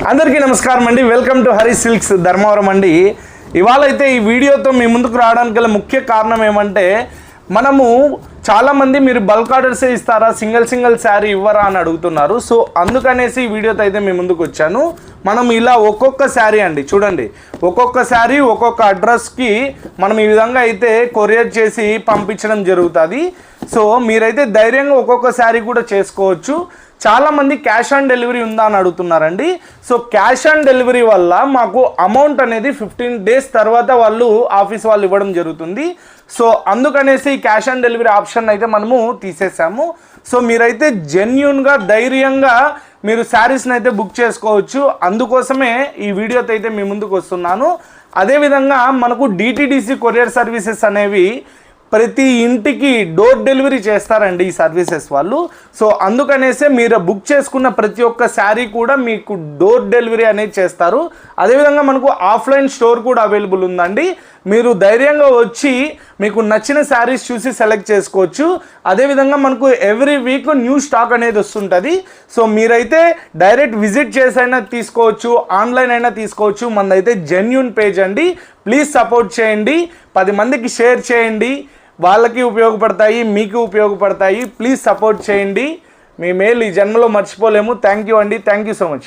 అందరికీ నమస్కారం అండి. Welcome to Hari silks Dharmavaram అండి. ఇవాళ అయితే ఈ వీడియోతో మీ ముందుకు రావడానికి గల ముఖ్య కారణం ఏమంటే, మనము చాలామంది మీరు బల్క్ ఆర్డర్సే ఇస్తారా, సింగిల్ శారీ ఇవ్వరా అని అడుగుతున్నారు. సో అందుకనేసి ఈ వీడియోతో అయితే మీ ముందుకు వచ్చాను. మనం ఇలా ఒక్కొక్క శారీ అండి చూడండి, ఒక్కొక్క శారీ ఒక్కొక్క అడ్రస్కి మనం ఈ విధంగా అయితే కొరియర్ చేసి పంపించడం జరుగుతుంది. సో మీరైతే ధైర్యంగా ఒక్కొక్క శారీ కూడా చేసుకోవచ్చు. చాలామంది క్యాష్ ఆన్ డెలివరీ ఉందా అని అడుగుతున్నారండి. సో క్యాష్ ఆన్ డెలివరీ వల్ల మాకు అమౌంట్ అనేది 15 days తర్వాత వాళ్ళు ఆఫీస్ వాళ్ళు ఇవ్వడం జరుగుతుంది. సో అందుకనేసి ఈ క్యాష్ ఆన్ డెలివరీ ఆప్షన్ అయితే మనము తీసేసాము. సో మీరైతే జెన్యూన్గా ధైర్యంగా మీరు శారీస్ని అయితే బుక్ చేసుకోవచ్చు. అందుకోసమే ఈ వీడియోతో అయితే మీ ముందుకు వస్తున్నాను. అదేవిధంగా మనకు డిటిడిసి కొరియర్ సర్వీసెస్ అనేవి ప్రతి ఇంటికి డోర్ డెలివరీ చేస్తారండి ఈ సర్వీసెస్ వాళ్ళు. సో అందుకనేసే మీరు బుక్ చేసుకున్న ప్రతి ఒక్క శారీ కూడా మీకు డోర్ డెలివరీ అనేది చేస్తారు. అదేవిధంగా మనకు ఆఫ్లైన్ స్టోర్ కూడా అవైలబుల్ ఉందండి. మీరు ధైర్యంగా వచ్చి మీకు నచ్చిన శారీస్ చూసి సెలెక్ట్ చేసుకోవచ్చు. అదేవిధంగా మనకు ఎవ్రీ వీక్ న్యూ స్టాక్ అనేది వస్తుంటుంది. సో మీరైతే డైరెక్ట్ విజిట్ చేసైనా తీసుకోవచ్చు, ఆన్లైన్ అయినా తీసుకోవచ్చు. మనదైతే జెన్యూన్ పేజ్ అండి. ప్లీజ్ సపోర్ట్ చేయండి, 10 మందికి షేర్ చేయండి. వాళ్ళకి ఉపయోగపడతాయి, మీకు ఉపయోగపడతాయి. ప్లీజ్ సపోర్ట్ చేయండి. మీ మేలు ఈ జన్మలో మర్చిపోలేము. థ్యాంక్ యూ అండి. Thank you so much.